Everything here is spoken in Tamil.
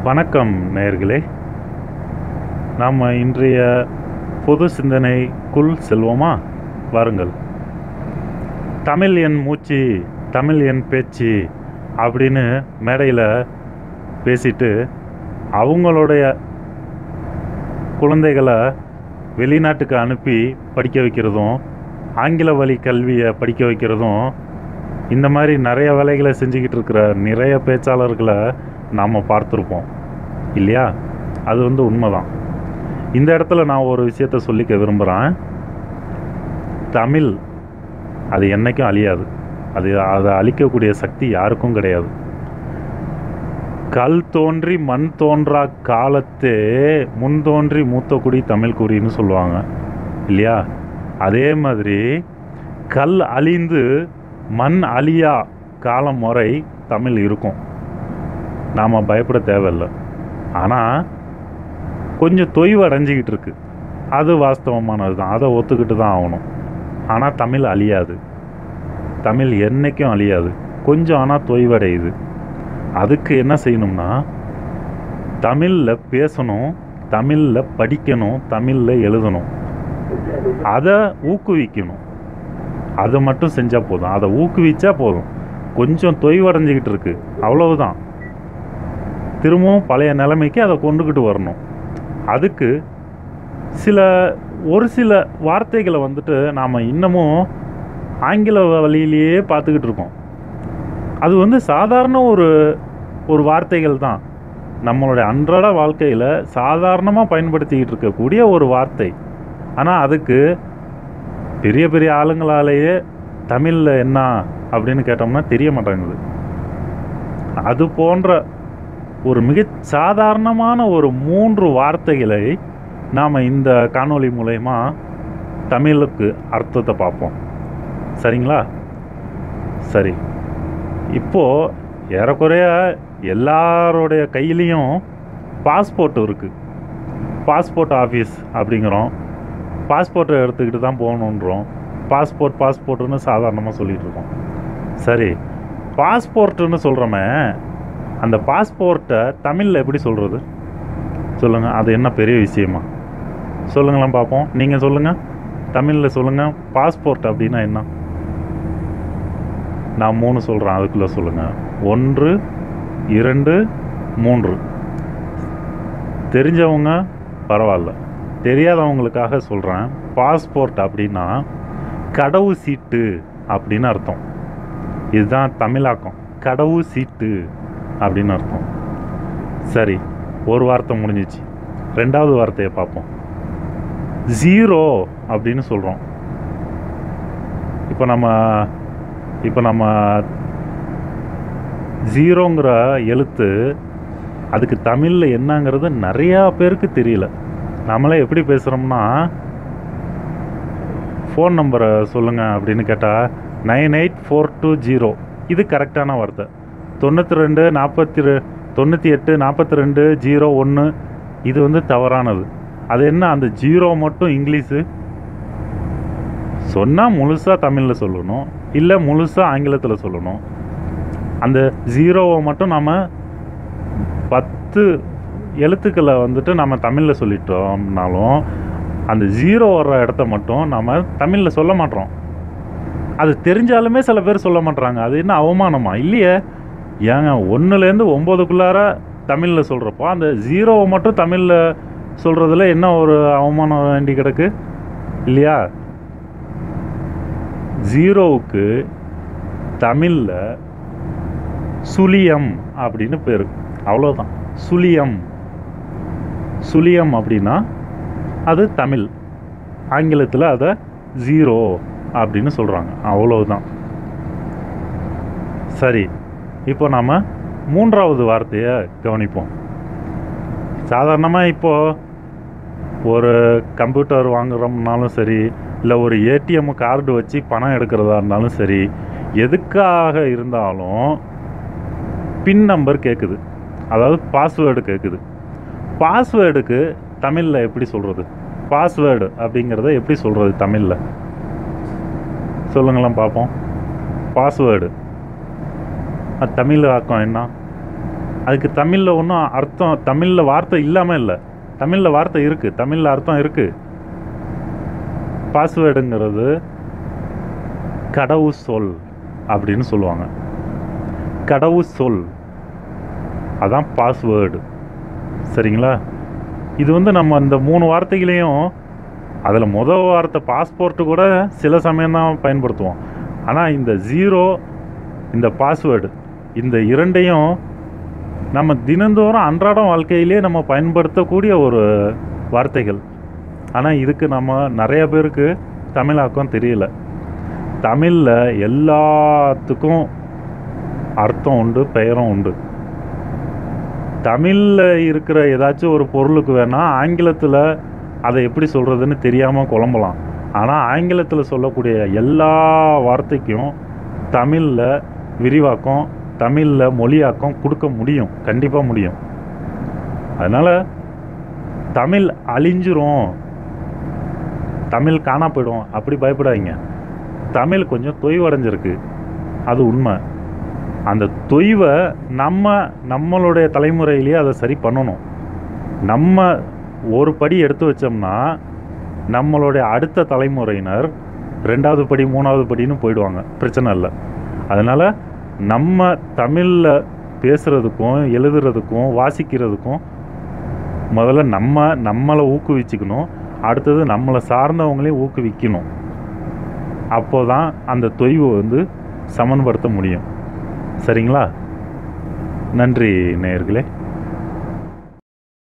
வணக்கம் நேயர்களே. நாம் இன்றைய பொது சிந்தனைக்குள் செல்வோமா? வாருங்கள். தமிழ் என் மூச்சு, தமிழ் என் பேச்சு அப்படின்னு மேடையில் பேசிட்டு அவங்களுடைய குழந்தைகளை வெளிநாட்டுக்கு அனுப்பி படிக்க வைக்கிறதும், ஆங்கில வழி கல்வியை படிக்க வைக்கிறதும், இந்த மாதிரி நிறைய வேலைகளை செஞ்சுக்கிட்டு இருக்கிற நிறைய பேச்சாளர்களை நாம் பார்த்துருப்போம் இல்லையா? அது உண்மைதான். இந்த இடத்துல நான் ஒரு விஷயத்தை சொல்லிக்க விரும்புகிறேன். தமிழ் அது என்றைக்கும் அழியாது. அதை அழிக்கக்கூடிய சக்தி யாருக்கும் கிடையாது. கல் தோன்றி மண் தோன்றா காலத்தே முன் தோன்றி மூத்த குடி தமிழ் குடின்னு சொல்லுவாங்க இல்லையா? அதே மாதிரி கல் அழிந்து மண் அழியா காலம் வரை தமிழ் இருக்கும். நாம் பயப்பட தேவையில்லை. ஆனால் கொஞ்சம் தொய்வு அடைஞ்சிக்கிட்டு இருக்கு. அது வாஸ்தவமானது தான். அதை ஒத்துக்கிட்டு தான் ஆகணும். ஆனால் தமிழ் அழியாது. தமிழ் என்றைக்கும் அழியாது. கொஞ்சம் ஆனால் தொய்வடையுது. அதுக்கு என்ன செய்யணும்னா, தமிழில் பேசணும், தமிழில் படிக்கணும், தமிழில் எழுதணும். அதை ஊக்குவிக்கணும். அதை மட்டும் செஞ்சால் போதும். அதை ஊக்குவிச்சா போதும். கொஞ்சம் தொய்வடைஞ்சிக்கிட்டு இருக்கு, அவ்வளவுதான். திரும்பவும் பழைய நிலைமைக்கு அதை கொண்டுக்கிட்டு வரணும். அதுக்கு ஒரு சில வார்த்தைகளை நாம் இன்னமும் ஆங்கில வழியிலேயே பார்த்துக்கிட்டு இருக்கோம். அது சாதாரண ஒரு வார்த்தைகள் தான். நம்மளுடைய அன்றாட வாழ்க்கையில் சாதாரணமாக பயன்படுத்திக்கிட்டு இருக்கக்கூடிய ஒரு வார்த்தை. ஆனால் அதுக்கு பெரிய பெரிய ஆளுங்களாலேயே தமிழில் என்ன அப்படின்னு கேட்டோம்னா தெரிய மாட்டேங்குது. அது போன்ற ஒரு மிக சாதாரணமான ஒரு 3 வார்த்தைகளை நாம் இந்த காணொளி மூலமா தமிழுக்கு அர்த்தத்தை பார்ப்போம். சரிங்களா? சரி. இப்போது ஏறக்குறைய எல்லாருடைய கையிலையும் பாஸ்போர்ட் இருக்குது. பாஸ்போர்ட் ஆஃபீஸ் அப்படிங்கிறோம். பாஸ்போர்ட்டை எடுத்துக்கிட்டு தான் போகணுன்றோம். பாஸ்போர்ட்டுன்னு சாதாரணமாக சொல்லிகிட்டு இருக்கோம். சரி, பாஸ்போர்ட்டுன்னு சொல்கிறோமே, அந்த பாஸ்போர்ட்டை தமிழில் எப்படி சொல்கிறது சொல்லுங்கள். அது என்ன பெரிய விஷயமா? சொல்லுங்களேன் பார்ப்போம். நீங்கள் சொல்லுங்கள், தமிழில் சொல்லுங்கள். பாஸ்போர்ட் அப்படின்னா என்ன? நான் 3 சொல்கிறேன், அதுக்குள்ளே சொல்லுங்கள். 1, 2, 3. தெரிஞ்சவங்க பரவாயில்ல, தெரியாதவங்களுக்காக சொல்கிறேன். பாஸ்போர்ட் அப்படின்னா கடவு சீட்டு அப்படின்னு அர்த்தம். இதுதான் தமிழாக்கம். கடவு சீட்டு அப்படின்னு அர்த்தம். சரி, ஒரு வார்த்தை முடிஞ்சிச்சு. 2வது வார்த்தையை பார்ப்போம். 0 அப்படின்னு சொல்கிறோம். இப்போ நம்ம 0ங்கிற எழுத்து அதுக்கு தமிழில் என்னங்கிறது நிறையா பேருக்கு தெரியல. நம்மளே எப்படி பேசுகிறோம்னா, ஃபோன் நம்பரை சொல்லுங்கள் அப்படின்னு கேட்டால் 98420 இது கரெக்டான வார்த்தை. 92 98 42 01 இது தவறானது. அது என்ன, அந்த 0 மட்டும் இங்கிலீஷு சொன்னால் முழுசாக தமிழில் சொல்லணும், இல்லை முழுசாக ஆங்கிலத்தில் சொல்லணும். அந்த 0வை மட்டும் நம்ம 10 எழுத்துக்களை நம்ம தமிழில் சொல்லிட்டோம்னாலும் அந்த 0 வர்ற இடத்த மட்டும் நம்ம தமிழில் சொல்ல மாட்டோம். அது தெரிஞ்சாலுமே சில பேர் சொல்ல மாட்றாங்க. அது என்ன அவமானமா? இல்லையே. ஏங்க, 1லேருந்து 9க்குள்ளார தமிழில் சொல்கிறப்போ அந்த 0வை மட்டும் தமிழில் சொல்கிறதுல என்ன ஒரு அவமானம் வேண்டி கிடக்கு இல்லையா? 0வுக்கு தமிழில் சுழியம் அப்படின்னு பேர். அவ்வளோதான். சுழியம் அப்படின்னா அது தமிழ். ஆங்கிலத்தில் அதை 0 அப்படின்னு சொல்கிறாங்க. அவ்வளவுதான். சரி, இப்போ நாம் 3வது வார்த்தையை கவனிப்போம். சாதாரணமாக இப்போது ஒரு கம்ப்யூட்டர் வாங்குகிறோம்னாலும் சரி, இல்லை ஒரு ஏடிஎம் கார்டு வச்சு பணம் எடுக்கிறதா இருந்தாலும் சரி, எதுக்காக இருந்தாலும் பின் நம்பர் கேட்குது, அதாவது பாஸ்வேர்டு கேட்குது. பாஸ்வேர்டுக்கு தமிழில் எப்படி சொல்கிறது? பாஸ்வேர்டு அப்படிங்கிறத எப்படி சொல்கிறது தமிழில்? சொல்லுங்களேன் பார்ப்போம். பாஸ்வேர்டு தமிழ் ஆக்கம் என்ன? அதுக்கு தமிழில் ஒன்றும் அர்த்தம், தமிழில் வார்த்தை இல்லாமல் இல்லை, தமிழில் வார்த்தை இருக்குது, தமிழில் அர்த்தம் இருக்குது. பாஸ்வேர்டுங்கிறது கடவுள் சொல் அப்படின்னு சொல்லுவாங்க. கடவுள் சொல் அதான் பாஸ்வேர்டு. சரிங்களா? இது வந்து நம்ம இந்த 3 வார்த்தைகளையும், அதில் முதல் வார்த்தை பாஸ்போர்ட்டு கூட சில சமயம்தான் பயன்படுத்துவோம். ஆனால் இந்த 0, இந்த பாஸ்வேர்டு, இந்த இரண்டையும் நம்ம தினந்தோறும் அன்றாட வாழ்க்கையிலே நம்ம பயன்படுத்தக்கூடிய ஒரு வார்த்தைகள். ஆனால் இதுக்கு நம்ம நிறைய பேருக்கு தமிழாக்கம் தெரியல. தமிழில் எல்லாத்துக்கும் அர்த்தம் உண்டு, பெயரும் உண்டு. தமிழில் இருக்கிற ஏதாச்சும் ஒரு பொருளுக்கு வேணால் ஆங்கிலத்தில் அதை எப்படி சொல்கிறதுன்னு தெரியாமல் குழம்பலாம். ஆனால் ஆங்கிலத்தில் சொல்லக்கூடிய எல்லா வார்த்தைக்கும் தமிழில் விரிவாக்கம், தமிழில் மொழியாக்கம் கொடுக்க முடியும், கண்டிப்பாக முடியும். அதனால் தமிழ் அழிஞ்சிரும், தமிழ் காணா போயிடும் அப்படி பயப்படாதீங்க. தமிழ் கொஞ்சம் தொய்வடைஞ்சிருக்கு, அது உண்மை. அந்த தொய்வை நம்மளுடைய தலைமுறையிலேயே அதை சரி பண்ணணும். நம்ம ஒரு படி எடுத்து வச்சோம்னா நம்மளுடைய அடுத்த தலைமுறையினர் 2வது படி 3வது படின்னு போயிடுவாங்க, பிரச்சனை இல்லை. அதனால் நம்ம தமிழில் பேசுகிறதுக்கும் எழுதுறதுக்கும் வாசிக்கிறதுக்கும் முதல்ல நம்மளை ஊக்குவிச்சுக்கணும். அடுத்தது நம்மளை சார்ந்தவங்களையும் ஊக்குவிக்கணும். அப்போ தான் அந்த தொய்வு வந்து சமன்படுத்த முடியும். சரிங்களா? நன்றி நேயர்களே.